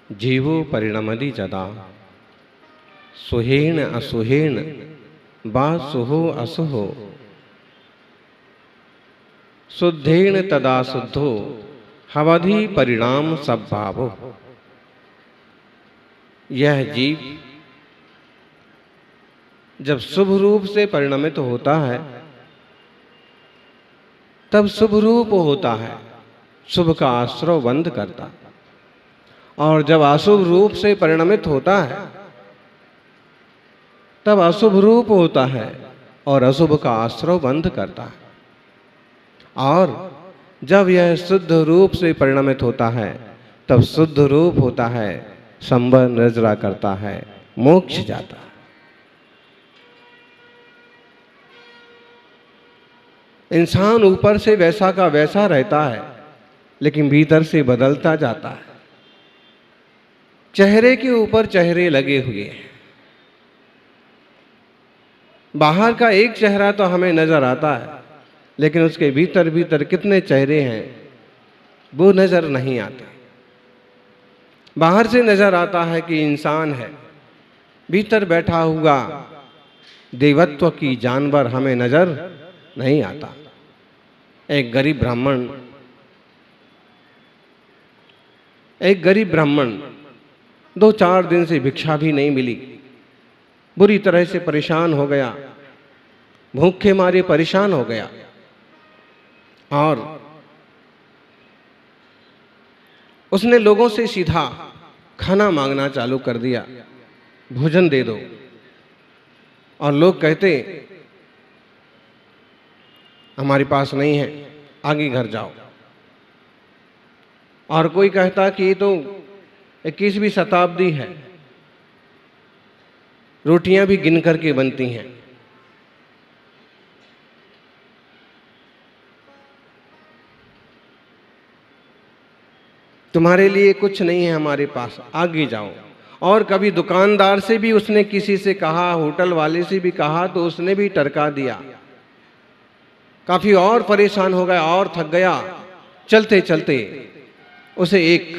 जीवो परिणमति जदा सुहेण असुहेण वा सुहो असुहो शुद्धेण तदा शुद्धो हवधि परिणाम सद्भावो। यह जीव जब शुभ रूप से परिणमित होता है तब शुभ रूप होता है, शुभ का आश्रय बंद करता, और जब अशुभ रूप से परिणमित होता है तब अशुभ रूप होता है और अशुभ का आश्रय बंद करता है। और जब यह शुद्ध रूप से परिणमित होता है तब शुद्ध रूप होता है, संबर नजरा करता है, मोक्ष जाता है। इंसान ऊपर से वैसा का वैसा रहता है लेकिन भीतर से बदलता जाता है। चेहरे के ऊपर चेहरे लगे हुए हैं, बाहर का एक चेहरा तो हमें नजर आता है लेकिन उसके भीतर भीतर कितने चेहरे हैं वो नजर नहीं आते। बाहर से नजर आता है कि इंसान है, भीतर बैठा हुआ देवत्व की जानवर हमें नजर नहीं आता। एक गरीब ब्राह्मण 2-4 दिन से भिक्षा भी नहीं मिली, बुरी तरह से परेशान हो गया, भूखे मारे परेशान हो गया, और उसने लोगों से सीधा खाना मांगना चालू कर दिया, भोजन दे दो। और लोग कहते हमारे पास नहीं है, आगे घर जाओ। और कोई कहता कि ये तो 21वीं शताब्दी है, रोटियां भी गिन करके बनती हैं। तुम्हारे लिए कुछ नहीं है हमारे पास, आगे जाओ। और कभी दुकानदार से भी उसने किसी से कहा, होटल वाले से भी कहा, तो उसने भी टरका दिया। काफी और परेशान हो गया और थक गया। चलते चलते उसे एक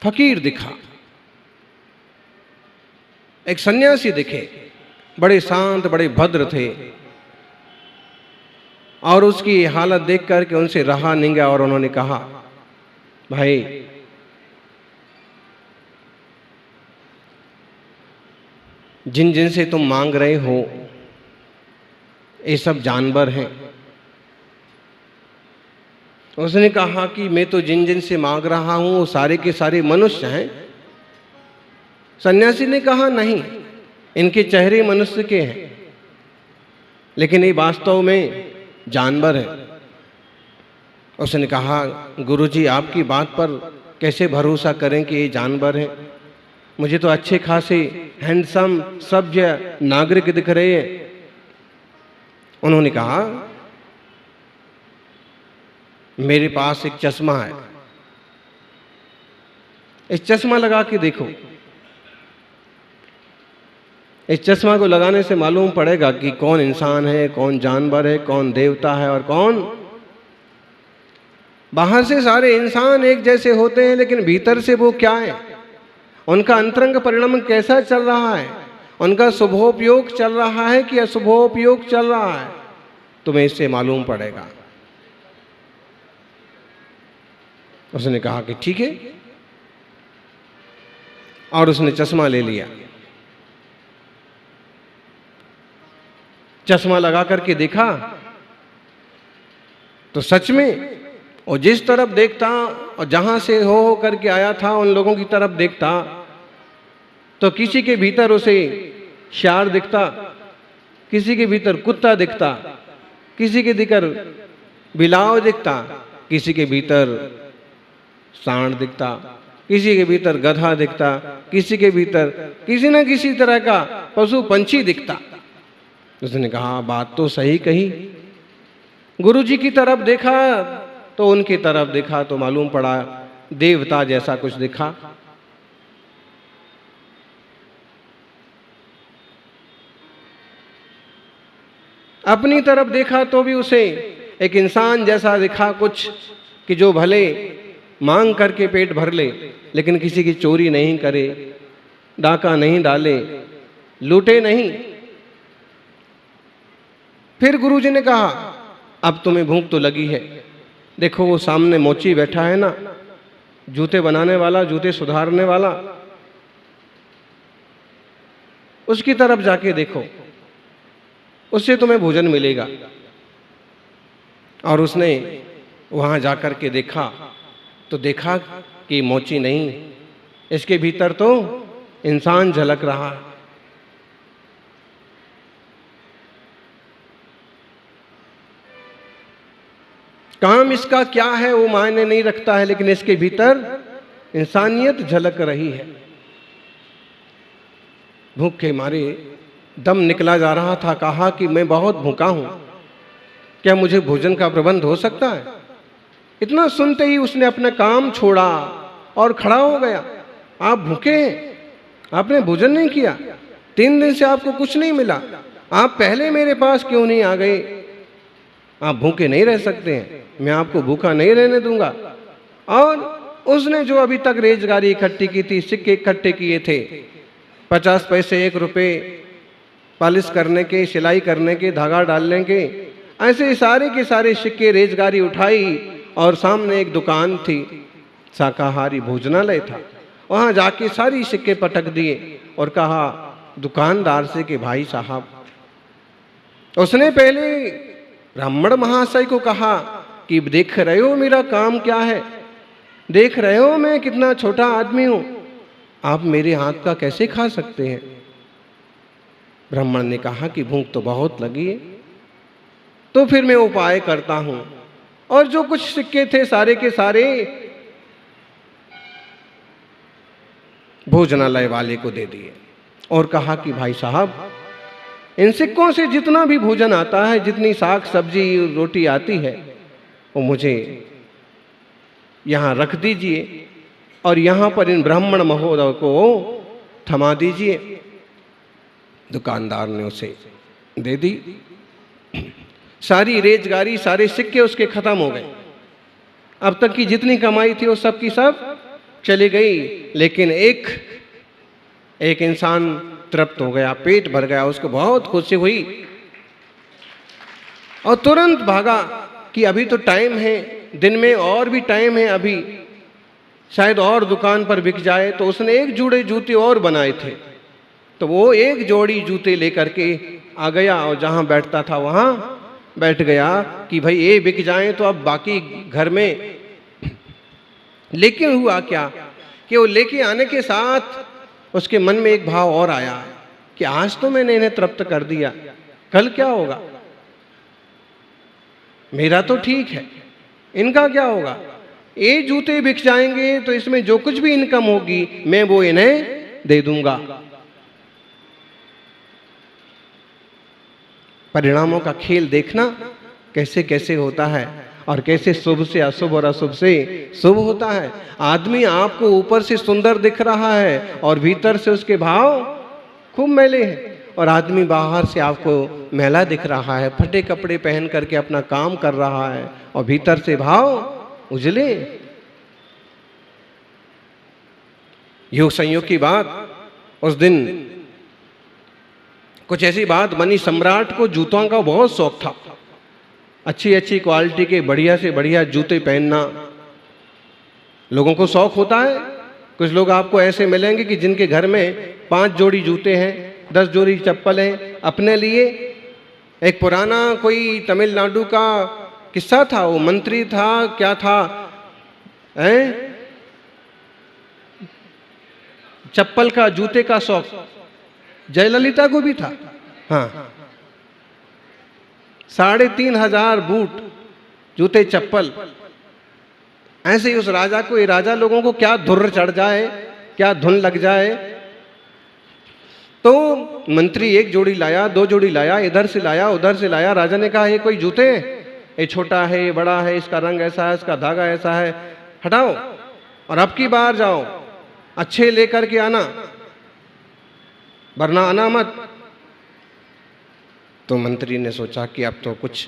फकीर दिखा, एक सन्यासी दिखे, बड़े शांत, बड़े भद्र थे। और उसकी हालत देख करके उनसे रहा नहीं गया और उन्होंने कहा, भाई जिन जिन से तुम मांग रहे हो ये सब जानवर हैं। उसने कहा कि मैं तो जिन जिन से मांग रहा हूं वो सारे के सारे मनुष्य हैं। सन्यासी ने कहा, नहीं, इनके चेहरे मनुष्य के हैं लेकिन ये वास्तव में जानवर है। उसने कहा, गुरुजी आपकी बात पर कैसे भरोसा करें कि ये जानवर है? मुझे तो अच्छे खासे हैंडसम सभ्य नागरिक दिख रहे हैं। उन्होंने कहा, मेरे पास एक चश्मा है, इस चश्मा लगा के देखो। इस चश्मा को लगाने से मालूम पड़ेगा कि कौन इंसान है, कौन जानवर है, कौन देवता है और कौन। बाहर से सारे इंसान एक जैसे होते हैं लेकिन भीतर से वो क्या है, उनका अंतरंग परिणाम कैसा चल रहा है, उनका शुभोपयोग चल रहा है कि अशुभोपयोग चल रहा है, तुम्हें इससे मालूम पड़ेगा। उसने कहा कि ठीक है, और उसने चश्मा ले लिया। चश्मा लगा करके देखा तो सच में वो जिस तरफ देखता और जहां से हो करके आया था उन लोगों की तरफ देखता तो किसी के भीतर उसे शार दिखता, किसी के भीतर कुत्ता दिखता, किसी के भीतर बिलाव दिखता, किसी के भीतर सांड दिखता, किसी के भीतर गधा दिखता, किसी के भीतर किसी न किसी तरह का पशु पंछी दिखता। उसने कहा, बात तो सही कही। गुरुजी की तरफ देखा तो उनकी तरफ देखा तो मालूम पड़ा देवता जैसा कुछ दिखा। अपनी तरफ देखा तो भी उसे एक इंसान जैसा दिखा कुछ, कि जो भले मांग करके पेट भर ले, लेकिन किसी की चोरी नहीं करे, डाका नहीं डाले, लूटे नहीं। फिर गुरुजी ने कहा अब तुम्हें भूख तो लगी है, देखो वो सामने मोची बैठा है ना, जूते बनाने वाला, जूते सुधारने वाला, उसकी तरफ जाके देखो, उससे तुम्हें भोजन मिलेगा। और उसने वहां जाकर के देखा तो देखा कि मोची नहीं, इसके भीतर तो इंसान झलक रहा है। काम इसका क्या है वो मायने नहीं रखता है, लेकिन इसके भीतर इंसानियत झलक रही है। भूख के मारे दम निकला जा रहा था। कहा कि मैं बहुत भूखा हूं, क्या मुझे भोजन का प्रबंध हो सकता है? इतना सुनते ही उसने अपना काम छोड़ा और खड़ा हो गया। आप भूखे हैं, आपने भोजन नहीं किया, 3 दिन से आपको कुछ नहीं मिला, आप पहले मेरे पास क्यों नहीं आ गए? आप भूखे नहीं रह सकते हैं, मैं आपको भूखा नहीं रहने दूंगा। और उसने जो अभी तक रेजगारी इकट्ठी की थी, सिक्के इकट्ठे किए थे, 50 पैसे, 1 रुपये, पॉलिश करने के, सिलाई करने के, धागा डालने के, ऐसे सारे के सारे सिक्के रेजगारी उठाई और सामने एक दुकान थी, शाकाहारी भोजनालय था, वहां जाके सारी सिक्के पटक दिए और कहा दुकानदार से कि भाई साहब, उसने पहले ब्राह्मण महाशय को कहा कि देख रहे हो मेरा काम क्या है, देख रहे हो मैं कितना छोटा आदमी हूं, आप मेरे हाथ का कैसे खा सकते हैं? ब्राह्मण ने कहा कि भूख तो बहुत लगी है, तो फिर मैं उपाय करता हूं। और जो कुछ सिक्के थे सारे के सारे भोजनालय वाले को दे दिए और कहा कि भाई साहब, इन सिक्कों से जितना भी भोजन आता है, जितनी साग सब्जी रोटी आती है, वो मुझे यहां रख दीजिए और यहां पर इन ब्राह्मण महोदय को थमा दीजिए। दुकानदार ने उसे दे दी। सारी रेजगारी, सारे सिक्के उसके खत्म हो गए। अब तक की जितनी कमाई थी वो सब की सब चली गई, लेकिन एक इंसान तृप्त हो गया, पेट भर गया, उसको बहुत खुशी हुई और तुरंत भागा कि अभी तो टाइम है, दिन में और भी टाइम है, अभी शायद और दुकान पर बिक जाए। तो उसने 1 जोड़े जूते और बनाए थे, तो वो 1 जोड़ी जूते लेकर के आ गया और जहां बैठता था वहां बैठ गया कि भाई ये बिक जाएं तो अब बाकी घर में। लेकिन हुआ क्या कि वो लेके आने के साथ उसके मन में एक भाव और आया कि आज तो मैंने इन्हें तृप्त कर दिया, कल क्या होगा? मेरा तो ठीक है, इनका क्या होगा? ये जूते बिक जाएंगे तो इसमें जो कुछ भी इनकम होगी मैं वो इन्हें दे दूंगा। परिणामों का खेल देखना कैसे कैसे होता है और कैसे शुभ से अशुभ और अशुभ से शुभ होता है। आदमी आपको ऊपर से सुंदर दिख रहा है और भीतर से उसके भाव खूब मैले हैं, और आदमी बाहर से आपको मैला दिख रहा है, फटे कपड़े पहन करके अपना काम कर रहा है और भीतर से भाव उजले। योग संयोग की बात, उस दिन कुछ ऐसी बात बनी, सम्राट को जूतों का बहुत शौक था, अच्छी अच्छी क्वालिटी के बढ़िया से बढ़िया जूते पहनना लोगों को शौक होता है। कुछ लोग आपको ऐसे मिलेंगे कि जिनके घर में 5 जोड़ी जूते हैं, 10 जोड़ी चप्पल हैं अपने लिए। एक पुराना कोई तमिलनाडु का किस्सा था, वो मंत्री था, क्या था, चप्पल का, जूते का शौक जयललिता को भी था। हाँ, 3,500 बूट, जूते, चप्पल। ऐसे ही उस राजा को, ये राजा लोगों को क्या धुर्र चढ़ जाए, क्या धुन लग जाए, तो मंत्री 1 जोड़ी लाया, 2 जोड़ी लाया, इधर से लाया उधर से लाया। राजा ने कहा ये कोई जूते, ये छोटा है, ये बड़ा है, इसका रंग ऐसा है, इसका धागा ऐसा है, हटाओ और अब की बार जाओ अच्छे लेकर के आना, वरना आना मत। तो मंत्री ने सोचा कि अब तो कुछ,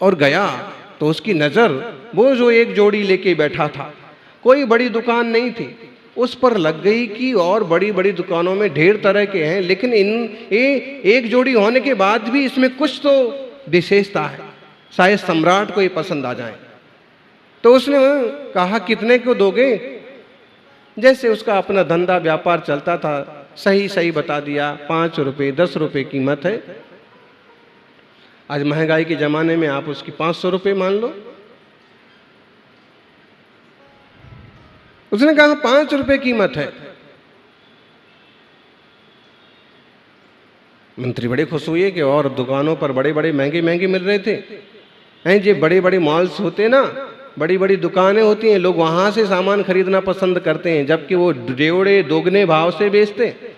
और गया तो उसकी नजर वो जो 1 जोड़ी लेके बैठा था कोई बड़ी दुकान नहीं थी। उस पर लग गई कि और बड़ी बड़ी दुकानों में ढेर तरह के हैं, लेकिन एक जोड़ी होने के बाद भी इसमें कुछ तो विशेषता है, शायद सम्राट को ये पसंद आ जाए। तो उसने कहा कितने को दोगे? जैसे उसका अपना धंधा व्यापार चलता था, सही सही बता दिया, 5 रुपये 10 रुपये कीमत है। आज महंगाई के जमाने में आप उसकी 500 रुपये मान लो। उसने कहा 5 रुपये कीमत है। मंत्री बड़े खुश हुए कि और दुकानों पर बड़े बड़े महंगे महंगे मिल रहे थे। हैं जो बड़े बड़े मॉल्स होते ना, बड़ी बड़ी दुकानें होती हैं, लोग वहां से सामान खरीदना पसंद करते हैं, जबकि वो डेढ़े दोगुने भाव से बेचते हैं।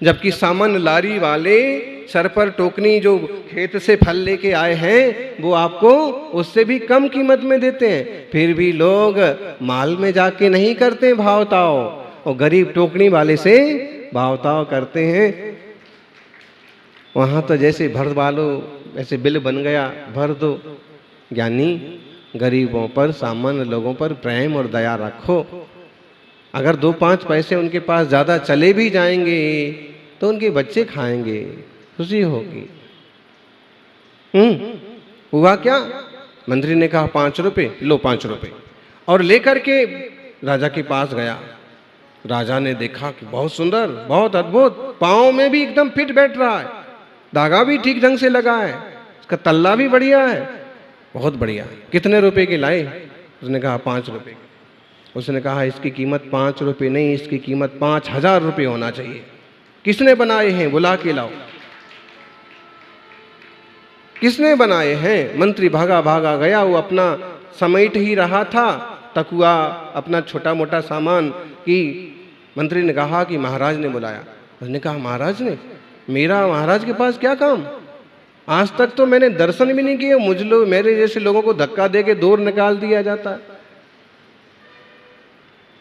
जबकि सामान लारी वाले सर पर टोकनी जो खेत से फल लेके आए हैं, वो आपको उससे भी कम कीमत में देते हैं। फिर भी लोग माल में जाके नहीं करते भावताव, और गरीब टोकनी वाले से भावताव करते हैं। वहाँ तो जैसे भर वालो ऐसे बिल बन गया, भर दो। ज्ञानी गरीबों पर, सामान्य लोगों पर प्रेम और दया रखो। अगर 2-5 पैसे उनके पास ज़्यादा चले भी जाएंगे तो उनके बच्चे खाएंगे, खुशी होगी। हुआ क्या? मंत्री ने कहा 5 रुपये, लो 5 रुपये, और लेकर के राजा के पास गया। राजा ने देखा कि बहुत सुंदर, बहुत अद्भुत, पाँव में भी एकदम फिट बैठ रहा है, धागा भी ठीक ढंग से लगा है, उसका तल्ला भी बढ़िया है, बहुत बढ़िया। कितने रुपए के लाए? उसने कहा 5 रुपये। उसने कहा इसकी कीमत 5 रुपये नहीं, इसकी कीमत 5000 रुपये होना चाहिए। किसने बनाए हैं? बुला के लाओ। किसने बनाए हैं? मंत्री भागा भागा गया। वो अपना समेट ही रहा था तकुआ, अपना छोटा मोटा सामान, कि मंत्री ने कहा कि महाराज ने बुलाया। उसने कहा महाराज ने? मेरा महाराज के पास क्या काम? आज तक तो मैंने दर्शन भी नहीं किए, मेरे जैसे लोगों को धक्का दे के दूर निकाल दिया जाता है।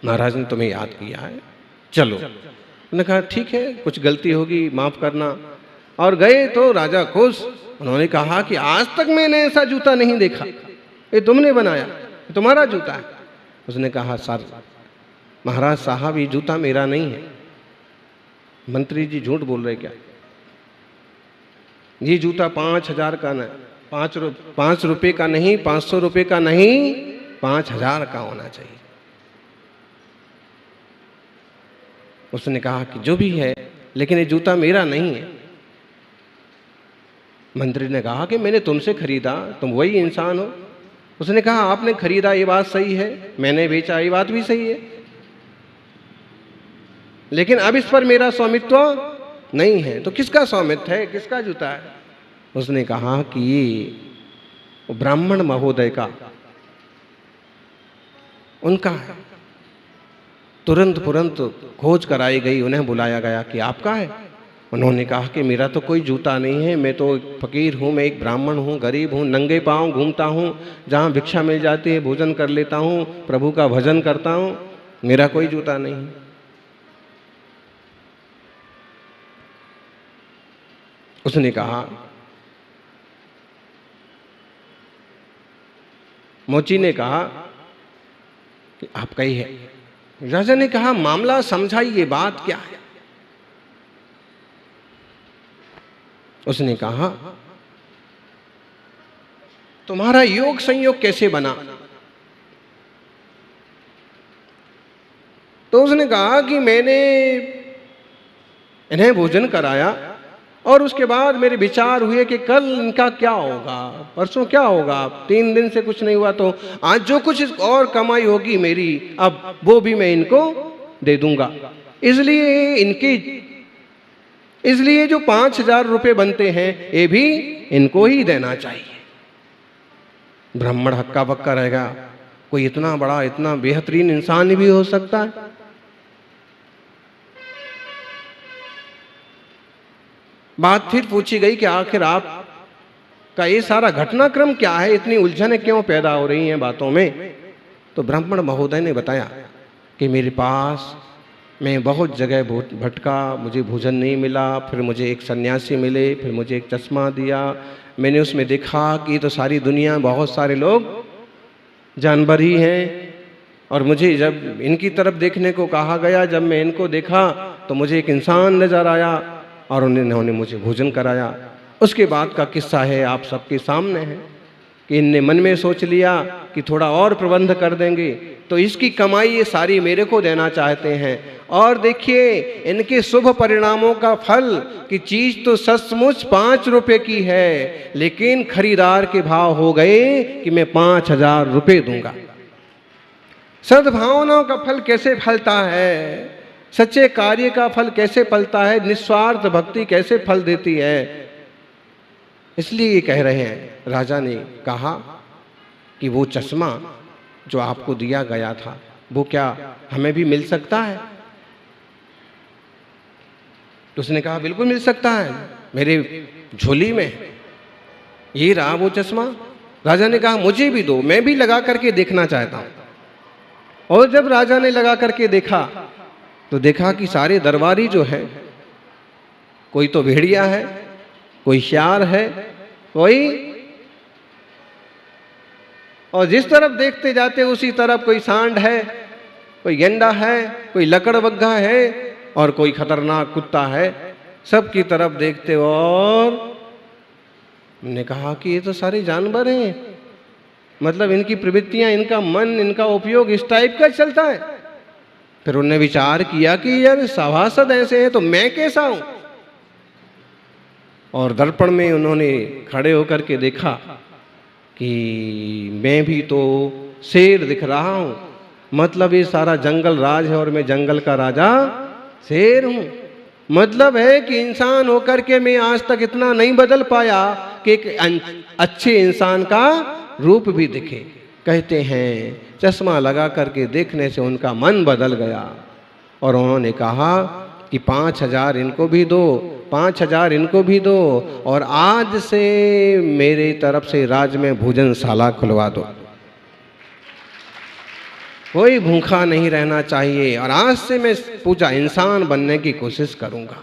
महाराज ने तुम्हें याद किया है, चलो। उन्होंने कहा ठीक है, कुछ गलती होगी माफ करना। और गए तो राजा खुश। उन्होंने कहा कि आज तक मैंने ऐसा जूता नहीं देखा, ये तुमने बनाया, ये तुम्हारा जूता है। उसने कहा सर महाराज साहब ये जूता मेरा नहीं है। मंत्री जी झूठ बोल रहे क्या? ये जूता 5000 का नहीं, 5 रुपये का नहीं, 500 रुपये का नहीं, 5000 का होना चाहिए। उसने कहा कि जो भी है, लेकिन ये जूता मेरा नहीं है। मंत्री ने कहा कि मैंने तुमसे खरीदा, तुम वही इंसान हो। उसने कहा आपने खरीदा ये बात सही है, मैंने बेचा ये बात भी सही है, लेकिन अब इस पर मेरा स्वामित्व नहीं है। तो किसका स्वामित्व है, किसका जूता है? उसने कहा कि ये ब्राह्मण महोदय का, उनका है। तुरंत खोज कराई गई, उन्हें बुलाया गया कि आपका है? उन्होंने कहा कि मेरा तो कोई जूता नहीं है, मैं तो एक फकीर हूँ, मैं एक ब्राह्मण हूँ, गरीब हूँ, नंगे पाँव घूमता हूँ, जहाँ भिक्षा मिल जाती है भोजन कर लेता हूँ, प्रभु का भजन करता हूँ, मेरा कोई जूता नहीं है। उसने कहा, मोची ने कहा कि आपका ही है। राजा ने कहा मामला समझाइए, बात क्या है? उसने कहा तुम्हारा योग संयोग कैसे बना? तो उसने कहा कि मैंने इन्हें भोजन कराया और उसके बाद मेरे विचार हुए कि कल इनका क्या होगा, परसों क्या होगा, 3 दिन से कुछ नहीं हुआ, तो आज जो कुछ और कमाई होगी मेरी, अब वो भी मैं इनको दे दूंगा। इसलिए जो 5000 रुपये बनते हैं ये भी इनको ही देना चाहिए। ब्राह्मण हक्का बक्का रहेगा, कोई इतना बड़ा, इतना बेहतरीन इंसान भी हो सकता है? बात फिर पूछी गई कि आखिर आप का ये सारा घटनाक्रम क्या है, इतनी उलझनें क्यों पैदा हो रही हैं बातों में? तो ब्राह्मण महोदय ने बताया कि मेरे पास मैं बहुत जगह भटका, मुझे भोजन नहीं मिला, फिर मुझे एक सन्यासी मिले, फिर मुझे एक चश्मा दिया, मैंने उसमें देखा कि तो सारी दुनिया बहुत सारे लोग जानवर ही हैं और मुझे जब इनकी तरफ देखने को कहा गया, जब मैं इनको देखा तो मुझे एक इंसान नज़र आया और उन्होंने मुझे भोजन कराया। उसके बाद का किस्सा है आप सबके सामने है कि इनने मन में सोच लिया कि थोड़ा और प्रबंध कर देंगे, तो इसकी कमाई ये सारी मेरे को देना चाहते हैं। और देखिए इनके शुभ परिणामों का फल कि चीज तो सचमुच 5 रुपए की है, लेकिन खरीदार के भाव हो गए कि मैं 5,000 रुपए दूंगा। सद्भावनाओं का फल कैसे फलता है, सच्चे कार्य का फल कैसे फलता है, निस्वार्थ भक्ति कैसे फल देती है। इसलिए ये कह रहे हैं, राजा ने कहा कि वो चश्मा जो आपको दिया गया था वो क्या हमें भी मिल सकता है? तो उसने कहा बिल्कुल मिल सकता है, मेरे झोली में ये रहा वो चश्मा। राजा ने कहा मुझे भी दो, मैं भी लगा करके देखना चाहता हूं। और जब राजा ने लगा करके देखा तो देखा कि सारे दरबारी जो है, कोई तो भेड़िया है, कोई श्यार है, कोई, और जिस तरफ देखते जाते उसी तरफ कोई सांड है, कोई गेंडा है, कोई लकड़बग्घा है और कोई खतरनाक कुत्ता है। सबकी तरफ देखते और मैंने कहा कि ये तो सारे जानवर हैं, मतलब इनकी प्रवृत्तियां, इनका मन, इनका उपयोग इस टाइप का चलता है। फिर उन्होंने विचार किया कि यार सभासद ऐसे हैं तो मैं कैसा हूं। और दर्पण में उन्होंने खड़े होकर के देखा कि मैं भी तो शेर दिख रहा हूं, मतलब ये सारा जंगल राज है और मैं जंगल का राजा शेर हूं। मतलब है कि इंसान होकर के मैं आज तक इतना नहीं बदल पाया कि एक अच्छे इंसान का रूप भी दिखे। कहते हैं चश्मा लगा करके देखने से उनका मन बदल गया और उन्होंने कहा कि 5,000 इनको भी दो, 5,000 इनको भी दो, और आज से मेरे तरफ से राज्य में भोजनशाला खुलवा दो। कोई भूखा नहीं रहना चाहिए और आज से मैं पूजा इंसान बनने की कोशिश करूंगा।